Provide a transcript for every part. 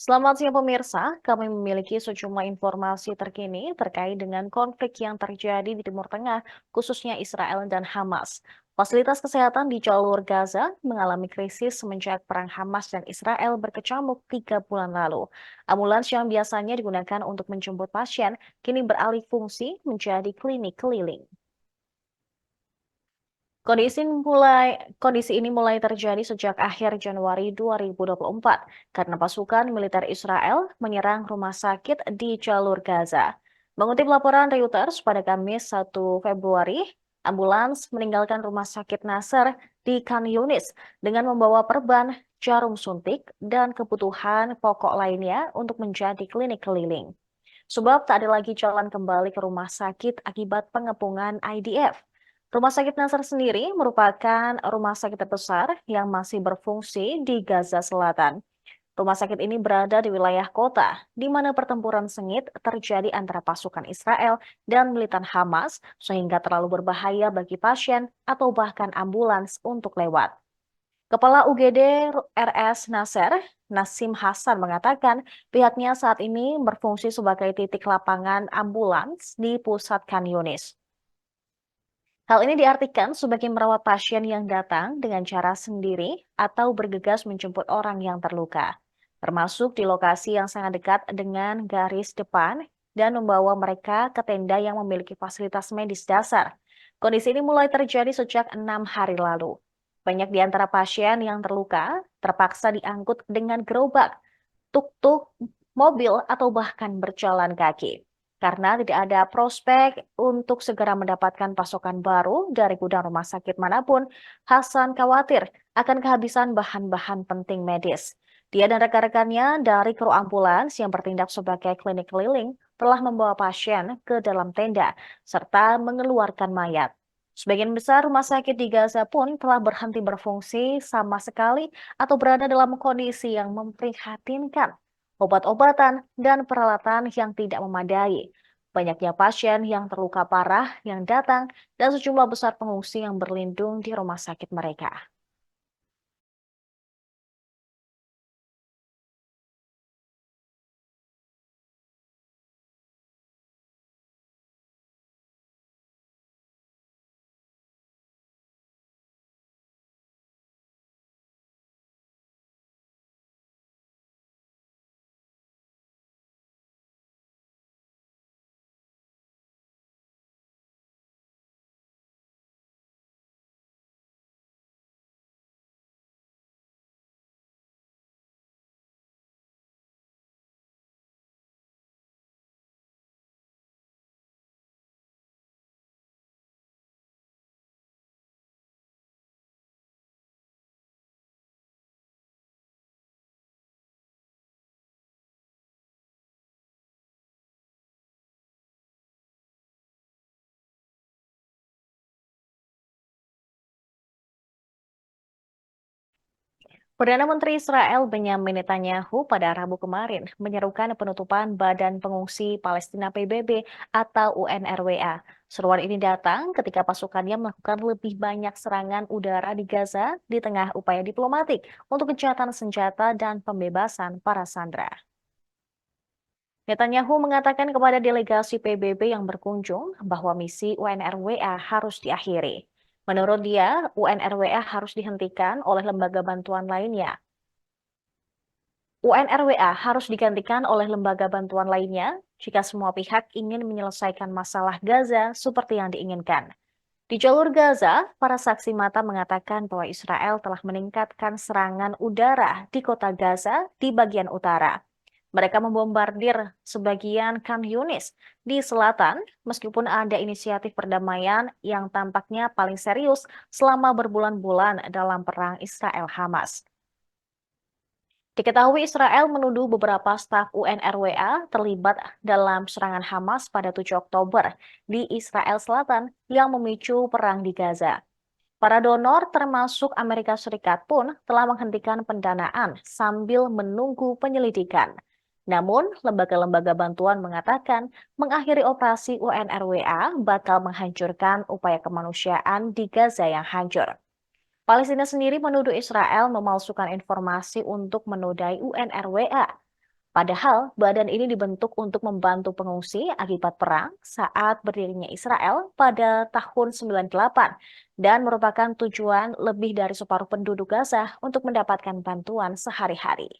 Selamat siang pemirsa, kami memiliki sejumlah informasi terkini terkait dengan konflik yang terjadi di Timur Tengah, khususnya Israel dan Hamas. Fasilitas kesehatan di jalur Gaza mengalami krisis semenjak perang Hamas dan Israel berkecamuk 3 bulan lalu. Ambulans yang biasanya digunakan untuk menjemput pasien kini beralih fungsi menjadi klinik keliling. Kondisi ini mulai terjadi sejak akhir Januari 2024 karena pasukan militer Israel menyerang rumah sakit di jalur Gaza. Mengutip laporan Reuters pada Kamis 1 Februari, ambulans meninggalkan rumah sakit Nasser di Khan Yunis dengan membawa perban, jarum suntik, dan kebutuhan pokok lainnya untuk menjadi klinik keliling. Sebab tak ada lagi jalan kembali ke rumah sakit akibat pengepungan IDF. Rumah sakit Nasr sendiri merupakan rumah sakit terbesar yang masih berfungsi di Gaza Selatan. Rumah sakit ini berada di wilayah kota, di mana pertempuran sengit terjadi antara pasukan Israel dan militan Hamas, sehingga terlalu berbahaya bagi pasien atau bahkan ambulans untuk lewat. Kepala UGD RS Nasser, Nasim Hasan mengatakan pihaknya saat ini berfungsi sebagai titik lapangan ambulans di pusat Khan Yunis. Hal ini diartikan sebagai merawat pasien yang datang dengan cara sendiri atau bergegas menjemput orang yang terluka, termasuk di lokasi yang sangat dekat dengan garis depan dan membawa mereka ke tenda yang memiliki fasilitas medis dasar. Kondisi ini mulai terjadi sejak 6 hari lalu. Banyak di antara pasien yang terluka terpaksa diangkut dengan gerobak, tuk-tuk, mobil, atau bahkan berjalan kaki. Karena tidak ada prospek untuk segera mendapatkan pasokan baru dari gudang rumah sakit manapun, Hasan khawatir akan kehabisan bahan-bahan penting medis. Dia dan rekan-rekannya dari kru ambulans yang bertindak sebagai klinik keliling telah membawa pasien ke dalam tenda serta mengeluarkan mayat. Sebagian besar rumah sakit di Gaza pun telah berhenti berfungsi sama sekali atau berada dalam kondisi yang memprihatinkan, obat-obatan, dan peralatan yang tidak memadai. Banyaknya pasien yang terluka parah yang datang dan sejumlah besar pengungsi yang berlindung di rumah sakit mereka. Perdana Menteri Israel Benyamin Netanyahu pada Rabu kemarin menyerukan penutupan Badan Pengungsi Palestina PBB atau UNRWA. Seruan ini datang ketika pasukannya melakukan lebih banyak serangan udara di Gaza di tengah upaya diplomatik untuk gencatan senjata dan pembebasan para sandera. Netanyahu mengatakan kepada delegasi PBB yang berkunjung bahwa misi UNRWA harus diakhiri. Menurut dia, UNRWA harus dihentikan oleh lembaga bantuan lainnya. UNRWA harus digantikan oleh lembaga bantuan lainnya jika semua pihak ingin menyelesaikan masalah Gaza seperti yang diinginkan. Di jalur Gaza, para saksi mata mengatakan bahwa Israel telah meningkatkan serangan udara di kota Gaza di bagian utara. Mereka membombardir sebagian Khan Yunis di selatan, meskipun ada inisiatif perdamaian yang tampaknya paling serius selama berbulan-bulan dalam perang Israel-Hamas. Diketahui Israel menuduh beberapa staf UNRWA terlibat dalam serangan Hamas pada 7 Oktober di Israel Selatan yang memicu perang di Gaza. Para donor termasuk Amerika Serikat pun telah menghentikan pendanaan sambil menunggu penyelidikan. Namun, lembaga-lembaga bantuan mengatakan mengakhiri operasi UNRWA bakal menghancurkan upaya kemanusiaan di Gaza yang hancur. Palestina sendiri menuduh Israel memalsukan informasi untuk menodai UNRWA. Padahal badan ini dibentuk untuk membantu pengungsi akibat perang saat berdirinya Israel pada tahun 98 dan merupakan tujuan lebih dari separuh penduduk Gaza untuk mendapatkan bantuan sehari-hari.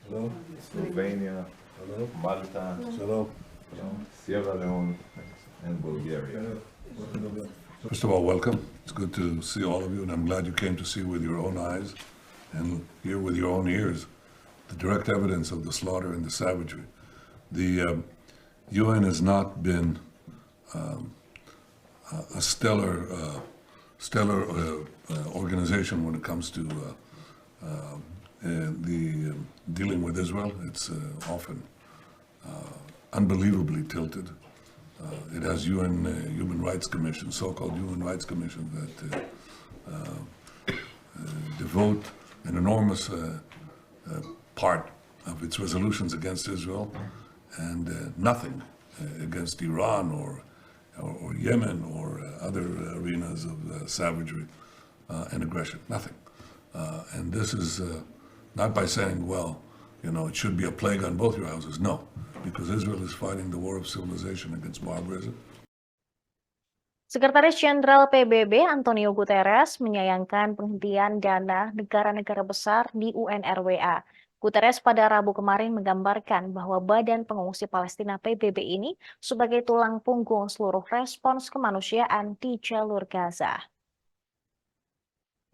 Hello. Slovenia, hello. Malta, hello. Sierra Leone, and Bulgaria. First of all, welcome. It's good to see all of you, and I'm glad you came to see with your own eyes and hear with your own ears the direct evidence of the slaughter and the savagery. The UN has not been a stellar organization when it comes to dealing with Israel. It's often unbelievably tilted. It has UN Human Rights Commission, so-called Human Rights Commission, that devote an enormous part of its resolutions against Israel and nothing against Iran or Yemen or other arenas of savagery and aggression. Nothing. And this is not by saying, well, you know, it should be a plague on both your houses. No, because Israel is fighting the war of civilization against barbarism. Sekretaris Jenderal PBB Antonio Guterres menyayangkan penghentian dana negara-negara besar di UNRWA. Guterres pada Rabu kemarin menggambarkan bahwa Badan Pengungsi Palestina PBB ini sebagai tulang punggung seluruh respons kemanusiaan di jalur Gaza.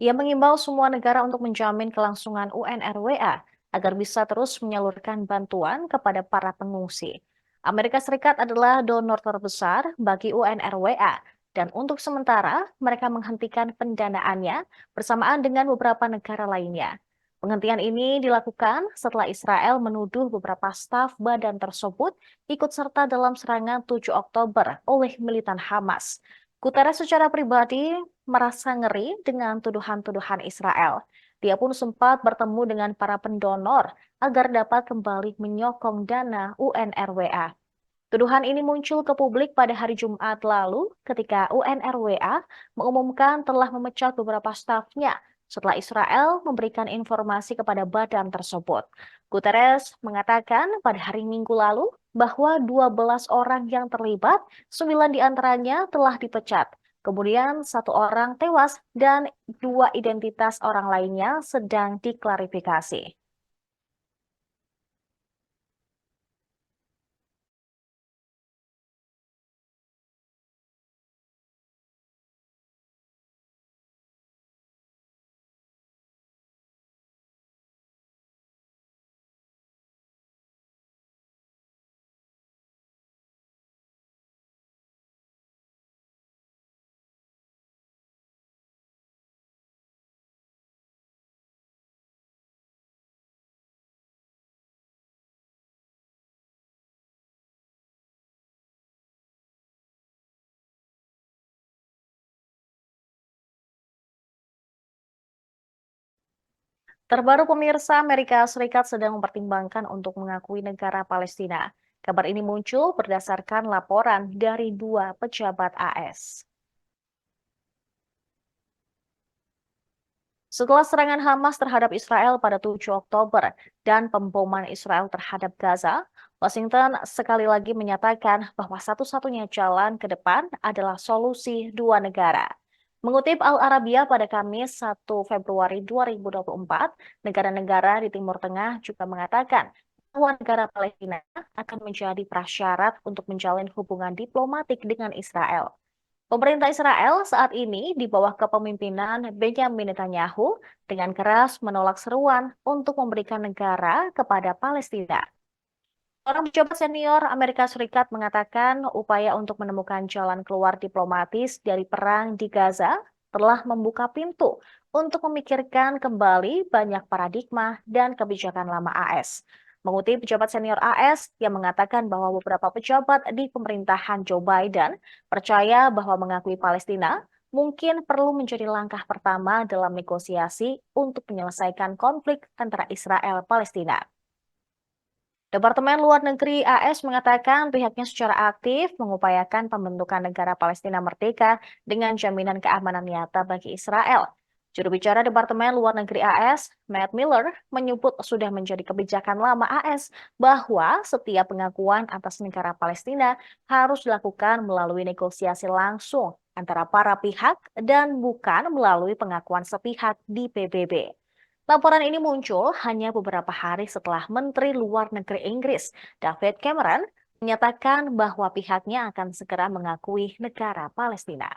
Ia mengimbau semua negara untuk menjamin kelangsungan UNRWA agar bisa terus menyalurkan bantuan kepada para pengungsi. Amerika Serikat adalah donor terbesar bagi UNRWA dan untuk sementara mereka menghentikan pendanaannya bersamaan dengan beberapa negara lainnya. Penghentian ini dilakukan setelah Israel menuduh beberapa staf badan tersebut ikut serta dalam serangan 7 Oktober oleh militan Hamas. Guterres secara pribadi merasa ngeri dengan tuduhan-tuduhan Israel. Dia pun sempat bertemu dengan para pendonor agar dapat kembali menyokong dana UNRWA. Tuduhan ini muncul ke publik pada hari Jumat lalu ketika UNRWA mengumumkan telah memecat beberapa stafnya setelah Israel memberikan informasi kepada badan tersebut. Guterres mengatakan pada hari Minggu lalu bahwa 12 orang yang terlibat, 9 diantaranya telah dipecat. Kemudian 1 orang tewas dan 2 identitas orang lainnya sedang diklarifikasi. Terbaru pemirsa, Amerika Serikat sedang mempertimbangkan untuk mengakui negara Palestina. Kabar ini muncul berdasarkan laporan dari 2 pejabat AS. Setelah serangan Hamas terhadap Israel pada 7 Oktober dan pemboman Israel terhadap Gaza, Washington sekali lagi menyatakan bahwa satu-satunya jalan ke depan adalah solusi 2 negara. Mengutip Al Arabiya pada Kamis 1 Februari 2024, negara-negara di Timur Tengah juga mengatakan bahwa negara Palestina akan menjadi prasyarat untuk menjalin hubungan diplomatik dengan Israel. Pemerintah Israel saat ini di bawah kepemimpinan Benjamin Netanyahu dengan keras menolak seruan untuk memberikan negara kepada Palestina. Orang pejabat senior Amerika Serikat mengatakan upaya untuk menemukan jalan keluar diplomatis dari perang di Gaza telah membuka pintu untuk memikirkan kembali banyak paradigma dan kebijakan lama AS. Mengutip pejabat senior AS yang mengatakan bahwa beberapa pejabat di pemerintahan Joe Biden percaya bahwa mengakui Palestina mungkin perlu menjadi langkah pertama dalam negosiasi untuk menyelesaikan konflik antara Israel-Palestina. Departemen Luar Negeri AS mengatakan pihaknya secara aktif mengupayakan pembentukan negara Palestina merdeka dengan jaminan keamanan nyata bagi Israel. Juru bicara Departemen Luar Negeri AS, Matt Miller, menyebut sudah menjadi kebijakan lama AS bahwa setiap pengakuan atas negara Palestina harus dilakukan melalui negosiasi langsung antara para pihak dan bukan melalui pengakuan sepihak di PBB. Laporan ini muncul hanya beberapa hari setelah Menteri Luar Negeri Inggris, David Cameron, menyatakan bahwa pihaknya akan segera mengakui negara Palestina.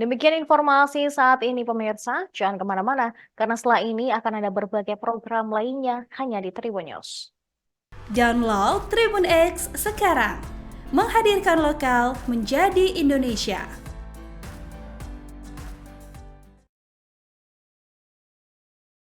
Demikian informasi saat ini pemirsa, jangan kemana-mana, karena setelah ini akan ada berbagai program lainnya hanya di Tribun News. Download Tribun X sekarang, menghadirkan lokal menjadi Indonesia.